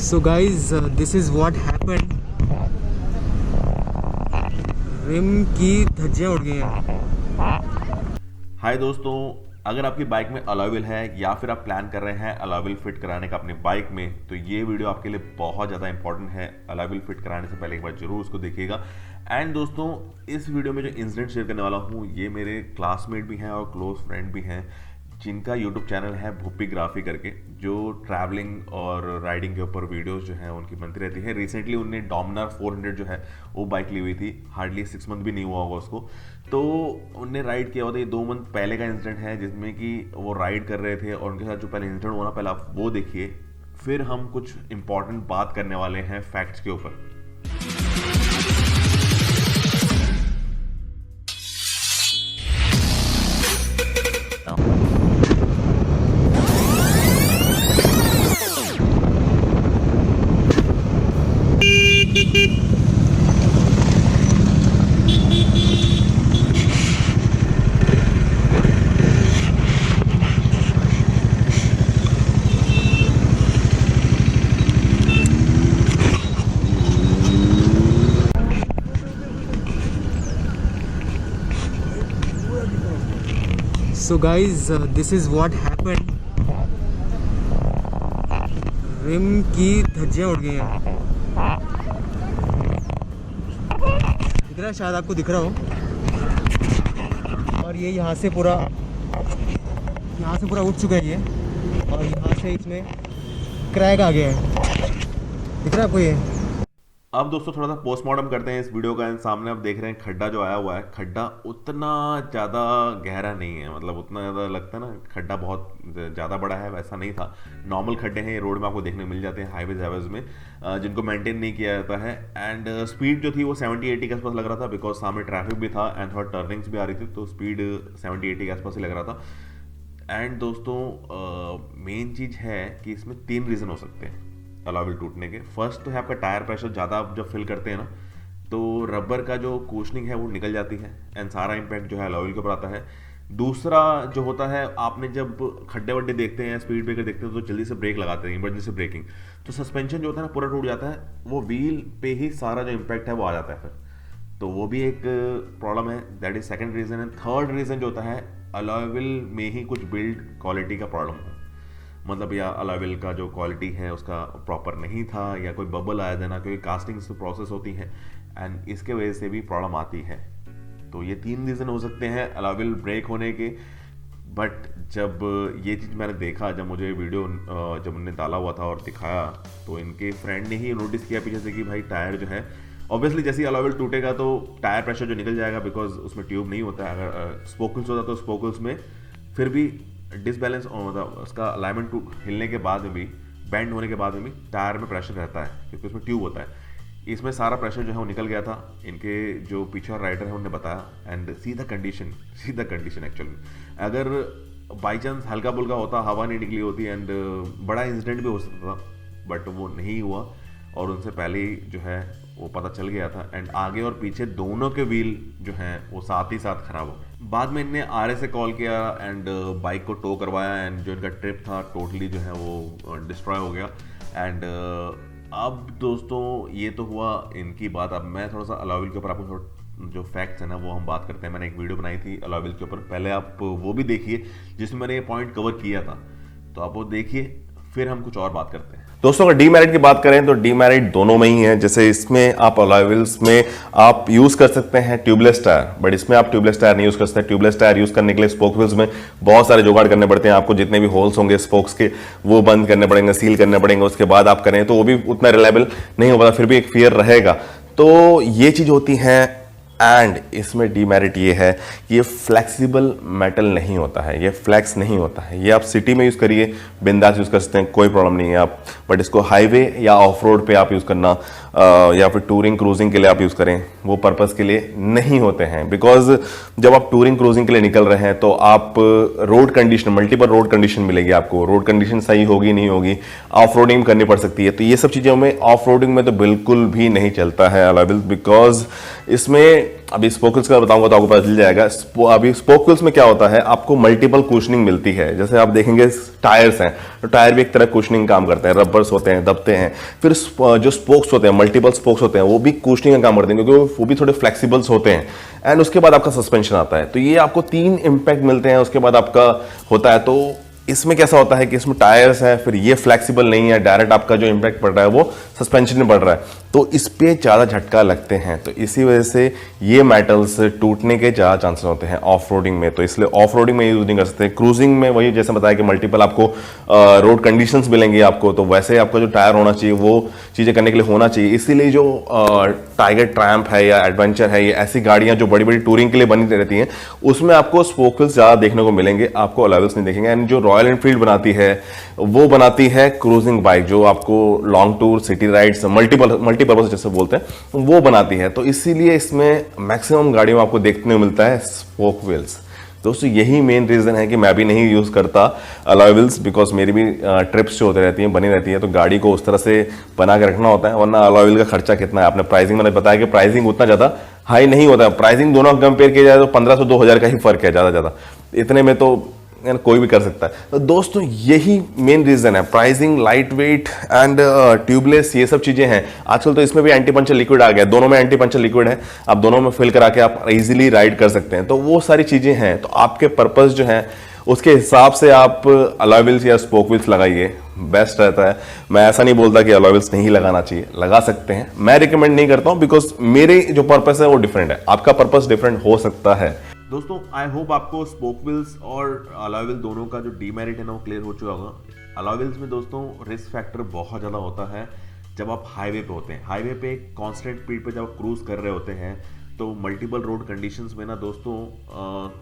So guys, this is what happened. Rim की धज्जियाँ उड़ गई हैं। हाय दोस्तों, अगर आपकी बाइक में अलॉय व्हील है या फिर आप प्लान कर रहे हैं अलॉय व्हील फिट कराने का अपनी बाइक में, तो ये वीडियो आपके लिए बहुत ज़्यादा इंपॉर्टेंट है। अलॉय व्हील फिट कराने से पहले एक बार जरूर उसको देखिएगा। एंड दोस्तों, इस वीडियो में जो इंसिडेंट शेयर करने वाला हूँ, ये मेरे क्लासमेट भी हैं और क्लोज फ्रेंड भी हैं, जिनका यूट्यूब चैनल है भूपीग्राफी करके, जो ट्रैवलिंग और राइडिंग के ऊपर वीडियोस जो हैं उनकी बनती रहती है। रिसेंटली उनने डोमिनार 400 जो है वो बाइक ली हुई थी, हार्डली 6 मंथ भी नहीं हुआ होगा उसको। तो उनने राइड किया हुआ था। ये 2 मंथ पहले का इंसिडेंट है, जिसमें कि वो राइड कर रहे थे और उनके साथ जो पहले इंसिडेंट हुआ ना, पहले आप वो देखिए, फिर हम कुछ इंपॉर्टेंट बात करने वाले हैं फैक्ट्स के ऊपर। So guys, this is what happened. Rim की धज्जियाँ उड़ गई हैं। दिख रहा है, शायद आपको दिख रहा हो। और ये यहाँ से पूरा उठ चुका है ये, और यहाँ से इसमें क्रैक आ गया है। दिख रहा है आपको ये? अब दोस्तों थोड़ा सा पोस्टमार्टम करते हैं इस वीडियो का। सामने आप देख रहे हैं खड्डा जो आया हुआ है, खड्डा उतना ज़्यादा गहरा नहीं है, मतलब उतना ज़्यादा लगता है ना खड्डा बहुत ज़्यादा बड़ा है, वैसा नहीं था। नॉर्मल खड्डे हैं, ये रोड में आपको देखने मिल जाते हैं हाईवेज में, जिनको मेंटेन नहीं किया जाता है। एंड स्पीड जो थी वो 70-80 के आसपास लग रहा था, बिकॉज सामने ट्रैफिक भी था एंड थोड़ा टर्निंग्स भी आ रही थी, तो स्पीड 70-80 के आसपास ही लग रहा था। एंड दोस्तों, मेन चीज़ है कि इसमें 3 रीज़न हो सकते हैं अलॉय व्हील टूटने के। फर्स्ट तो है आपका टायर प्रेशर ज़्यादा आप जब फिल करते हैं ना, तो रबर का जो कुशनिंग है वो निकल जाती है एंड सारा इम्पैक्ट जो है अलॉय व्हील के ऊपर आता है। दूसरा जो होता है, आपने जब खड्डे वड्डे देखते हैं, स्पीड ब्रेकर देखते हैं, तो जल्दी से ब्रेक लगाते हैं, इमरजेंसी ब्रेकिंग, तो सस्पेंशन जो होता है ना पूरा टूट जाता है, वो व्हील पे ही सारा जो इम्पैक्ट है वो आ जाता है फिर, तो वो भी एक प्रॉब्लम है। That is second reason. And third reason जो होता है, अलॉय व्हील में ही कुछ बिल्ड क्वालिटी का प्रॉब्लम हो, मतलब या अलॉय व्हील का जो क्वालिटी है उसका प्रॉपर नहीं था, या कोई बबल आया देना, क्योंकि कास्टिंग से प्रोसेस होती है एंड इसके वजह से भी प्रॉब्लम आती है। तो ये 3 रीज़न हो सकते हैं अलॉय व्हील ब्रेक होने के। बट जब ये चीज़ मैंने देखा, जब मुझे वीडियो जब उन्होंने डाला हुआ था और दिखाया, तो इनके फ्रेंड ने ही नोटिस किया पीछे से कि भाई टायर जो है, ऑब्वियसली जैसे ही अलॉय व्हील टूटेगा तो टायर प्रेशर जो निकल जाएगा, बिकॉज उसमें ट्यूब नहीं होता है। अगर स्पोकल्स होता तो स्पोकल्स में फिर भी डिसबैलेंस, मतलब उसका अलाइनमेंट हिलने के बाद में भी, बैंड होने के बाद में भी टायर में प्रेशर रहता है, क्योंकि उसमें ट्यूब होता है। इसमें सारा प्रेशर जो है वो निकल गया था, इनके जो पीछे राइडर है उन्होंने बताया। एंड सीधा कंडीशन एक्चुअली, अगर बाई चांस हल्का बुल्का होता, हवा नहीं निकली होती, एंड बड़ा इंसिडेंट भी हो सकता था, बट वो नहीं हुआ और उनसे पहले ही जो है वो पता चल गया था। एंड आगे और पीछे दोनों के व्हील जो हैं वो साथ ही साथ खराब हो गए। बाद में इनने RS से कॉल किया एंड बाइक को टो करवाया, एंड जो इनका ट्रिप था टोटली जो है वो डिस्ट्रॉय हो गया। एंड अब दोस्तों ये तो हुआ इनकी बात। अब मैं थोड़ा सा अलॉय व्हील के ऊपर आपको जो फैक्ट्स है ना वो हम बात करते हैं। मैंने एक वीडियो बनाई थी अलॉय व्हील के ऊपर, पहले आप वो भी देखिए जिसमें मैंने ये पॉइंट कवर किया था, तो आप वो देखिए, फिर हम कुछ और बात करते हैं। दोस्तों, अगर डीमेरिट की बात करें तो डीमेरिट दोनों में ही है। जैसे इसमें आप अलॉय व्हील्स में आप यूज कर सकते हैं ट्यूबलेस टायर, बट इसमें आप ट्यूबलेस टायर नहीं यूज कर सकते। ट्यूबलेस टायर यूज करने के लिए स्पोक व्हील्स में बहुत सारे जुगाड़ करने पड़ते हैं आपको, जितने भी होल्स होंगे स्पोक्स के वो बंद करने पड़ेंगे, सील करने पड़ेंगे, उसके बाद आप करें तो वो भी उतना रिलायबल नहीं हो पाता, फिर भी एक फियर रहेगा। तो ये चीज होती है। एंड इसमें डीमेरिट ये है कि ये फ्लेक्सिबल मेटल नहीं होता है, ये फ्लेक्स नहीं होता है। ये आप सिटी में यूज़ करिए, बिंदास यूज़ कर सकते हैं, कोई प्रॉब्लम नहीं है आप, बट इसको हाईवे या ऑफ रोड पे आप यूज़ करना या फिर टूरिंग क्रूजिंग के लिए आप यूज़ करें, वो पर्पज़ के लिए नहीं होते हैं। बिकॉज जब आप टूरिंग क्रूजिंग के लिए निकल रहे हैं तो आप road condition, multiple road condition मिलेगी आपको, रोड कंडीशन सही होगी नहीं होगी, ऑफ रोडिंग करनी पड़ सकती है। तो ये सब चीज़ों में ऑफ रोडिंग में तो बिल्कुल भी नहीं चलता है अलॉय व्हील, बिकॉज इसमें अभी स्पोक व्हील्स का बताऊंगा तो आपको पता चल जाएगा। अभी स्पोक व्हील्स में क्या होता है, आपको मल्टीपल कुशनिंग मिलती है। जैसे आप देखेंगे टायर्स हैं, तो टायर भी एक तरह कुशनिंग काम करते हैं, रबर्स होते हैं, दबते हैं। फिर जो स्पोक्स होते हैं, मल्टीपल स्पोक्स होते हैं, वो भी कुशनिंग का काम करते हैं, क्योंकि वो भी थोड़े फ्लेक्सिबल्स होते हैं। एंड उसके बाद आपका सस्पेंशन आता है। तो ये आपको 3 इंपैक्ट मिलते हैं, उसके बाद आपका होता है। तो इसमें कैसा होता है कि इसमें टायर्स हैं, फिर ये फ्लेक्सिबल नहीं है, डायरेक्ट आपका जो इंपैक्ट पड़ रहा है वो सस्पेंशन में पड़ रहा है, तो इस पे ज़्यादा झटका लगते हैं। तो इसी वजह से ये मेटल्स टूटने के ज़्यादा चांसेस होते हैं ऑफ रोडिंग में। तो इसलिए ऑफ रोडिंग में यूज नहीं कर सकते। क्रूजिंग में वही जैसे बताया कि मल्टीपल आपको रोड कंडीशंस मिलेंगी आपको, तो वैसे आपका जो टायर होना चाहिए वो चीज़ें करने के लिए होना चाहिए। इसीलिए जो टाइगर ट्रैम्प है या एडवेंचर है, ये ऐसी गाड़ियाँ जो बड़ी बड़ी टूरिंग के लिए बनी रहती हैं, उसमें आपको स्पोक व्हील्स ज़्यादा देखने को मिलेंगे, आपको अलॉय व्हील्स नहीं देखेंगे। एंड जो रॉयल एनफील्ड बनाती है, वो बनाती है क्रूजिंग बाइक, जो आपको long tour, city rides, multipurpose जैसे बोलते हैं, वो बनाती है। तो इसीलिए इसमें मैक्सिमम गाड़ियों में आपको देखने को मिलता है स्पोक व्हील्स। दोस्तों यही मेन रीजन है कि मैं भी नहीं यूज करता अलॉय व्हील्स, बिकॉज मेरी भी ट्रिप्स जो होते रहती हैं, बनी रहती है, तो गाड़ी को उस तरह से बना के रखना होता है। वरना अलॉय व्हील का खर्चा कितना है, आपने प्राइसिंग मैंने बताया कि प्राइसिंग उतना ज्यादा हाई नहीं होता है। प्राइसिंग दोनों कंपेयर किया जाए तो 1500 2000 का ही फर्क है, ज्यादा इतने में तो कोई भी कर सकता है। तो दोस्तों यही मेन रीजन है, pricing, light weight and tubeless, ये सब चीजें हैं। आजकल तो इसमें भी एंटी पंचर लिक्विड आ गया, दोनों में एंटी पंचर लिक्विड है, आप दोनों में फिल करा के आप इजीली राइड कर सकते हैं। तो वो सारी चीजें हैं। तो आपके पर्पस जो है उसके हिसाब से आप अलॉय व्हील्स या स्पोक व्हील्स लगाइए, बेस्ट रहता है। मैं ऐसा नहीं बोलता कि अलॉय व्हील्स नहीं लगाना चाहिए, लगा सकते हैं। मैं रिकमेंड नहीं करता हूं, बिकॉज मेरे जो पर्पस है वो डिफरेंट है, आपका पर्पस डिफरेंट हो सकता है। दोस्तों आई होप आपको स्पोक व्हील्स और अलॉय व्हील दोनों का जो डीमेरिट है ना वो क्लियर हो चुका होगा। अलॉय व्हील्स में दोस्तों रिस्क फैक्टर बहुत ज़्यादा होता है जब आप हाईवे पे होते हैं। हाईवे पे कांस्टेंट स्पीड पे जब आप क्रूज कर रहे होते हैं, तो मल्टीपल रोड कंडीशंस में ना दोस्तों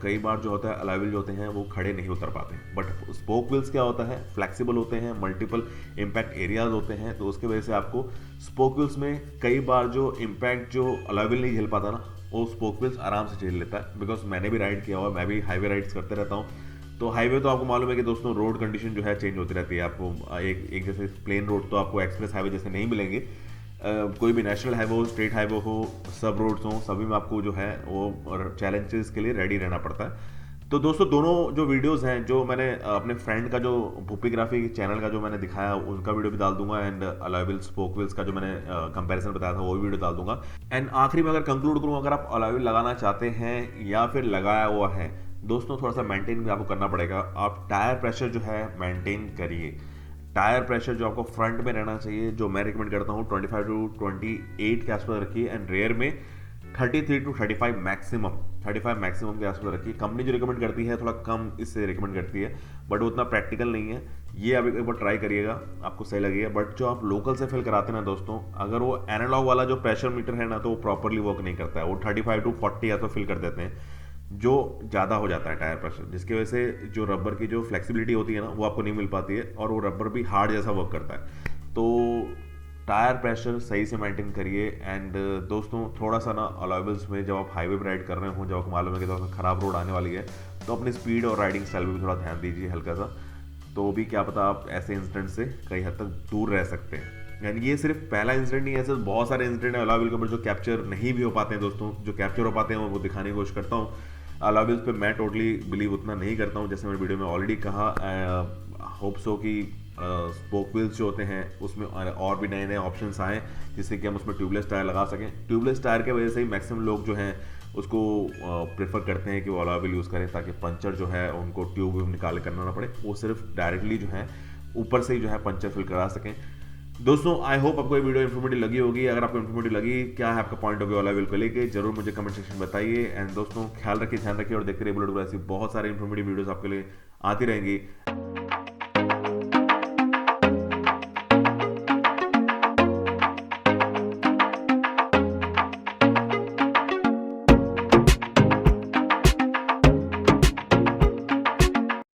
कई बार जो होता है अलॉय व्हील जो होते हैं वो खड़े नहीं उतर पाते। बट स्पोक व्हील्स क्या होता है, फ्लेक्सिबल होते हैं, मल्टीपल इम्पैक्ट एरियाज होते हैं, तो उसके वजह से आपको स्पोक व्हील्स में कई बार जो इम्पैक्ट जो अलॉय व्हील नहीं झेल पाता ना, वो स्पोक व्हील्स आराम से झेल लेता है। बिकॉज मैंने भी राइड किया हुआ, मैं भी हाईवे राइड्स करते रहता हूँ। तो हाईवे तो आपको मालूम है कि दोस्तों रोड कंडीशन जो है चेंज होती रहती है। आपको एक जैसे प्लेन रोड तो आपको एक्सप्रेस हाईवे जैसे नहीं मिलेंगे। कोई भी नेशनल हाईवे हो, स्टेट हाईवे हो, सब रोड्स हो, सभी में आपको जो है वो चैलेंजेस के लिए रेडी रहना पड़ता है। तो दोस्तों दोनों जो वीडियोस हैं, जो मैंने अपने फ्रेंड का जो भूपिग्राफी चैनल का जो मैंने दिखाया, उनका वीडियो भी डाल दूंगा। And alloy wheels, spoke wheels का जो मैंने कंपैरिजन बताया था वो भी वीडियो डाल दूंगा। एंड आखिरी में अगर कंक्लूड करूँ, अगर आप अलॉय व्हील लगाना चाहते हैं या फिर लगाया हुआ है, दोस्तों थोड़ा सा मेंटेन भी आपको करना पड़ेगा। आप टायर प्रेशर जो है मेंटेन करिए। टायर प्रेशर जो आपको फ्रंट में रहना चाहिए, जो मैं रिकमेंड करता हूँ 25 to 28 के आसपास रखिए। एंड रेयर में 33 to 35 मैक्सिमम के आसपास रखिए। कंपनी जो रिकमेंड करती है थोड़ा कम इससे रिकमेंड करती है, बट उतना प्रैक्टिकल नहीं है। ये आप एक बार ट्राई करिएगा, आपको सही लगेगा। बट जो आप लोकल से फिल कराते हैं ना दोस्तों, अगर वो एनालॉग वाला जो प्रेशर मीटर है ना, तो वो प्रॉपरली वर्क नहीं करता है। वो 35 to 40 आसपास फिल कर देते हैं, जो ज़्यादा हो जाता है टायर प्रेशर, जिसकी वजह से जो रबर की जो फ्लेक्सिबिलिटी होती है ना, वो आपको नहीं मिल पाती है, और वो रबर भी हार्ड जैसा वर्क करता है। तो टायर प्रेशर सही से मेंटेन करिए। एंड दोस्तों थोड़ा सा ना अलॉय व्हील्स में जब आप हाईवे पर राइड कर रहे हो, जब आपको मालूम है कि थोड़ा सा खराब रोड आने वाली है, तो अपनी स्पीड और राइडिंग स्टाइल पर भी थोड़ा ध्यान दीजिए हल्का सा। तो भी क्या पता आप ऐसे इंसिडेंट से कई हद तक दूर रह सकते हैं। यानी ये सिर्फ पहला इंसिडेंट नहीं है, ऐसे बहुत सारे इंसिडेंट है अलॉय व्हील के ऊपर जो कैप्चर नहीं भी हो पाते हैं दोस्तों। जो कैप्चर हो पाते हैं वो दिखाने की कोशिश करता हूँ। अलॉय व्हील्स पे मैं टोटली बिलीव उतना नहीं करता हूँ, जैसे मैंने वीडियो में ऑलरेडी कहा। होप सो कि स्पोक व्हील्स जो होते हैं उसमें और भी नए नए ऑप्शंस आए, जिससे कि हम उसमें ट्यूबलेस टायर लगा सकें। ट्यूबलेस टायर के वजह से ही मैक्सिमम लोग जो हैं उसको प्रेफर करते हैं कि वो अलॉय व्हील यूज़ करें, ताकि पंचर जो है उनको ट्यूब निकाल करना ना पड़े, वो सिर्फ डायरेक्टली जो है ऊपर से ही जो है पंचर फिल करा सकें। दोस्तों आई होप आपको ये वीडियो इन्फॉर्मेटिव लगी होगी। अगर आपको इन्फॉर्मेटिव लगी, क्या है आपका point of view alloy wheel को लेके, जरूर मुझे कमेंट सेक्शन में बताइए। एंड दोस्तों ख्याल रखिए, ध्यान रखिए और देखते रहिए बुलेट। ऐसी बहुत सारे इन्फॉर्मेटिव वीडियोस आपके लिए आती रहेंगी।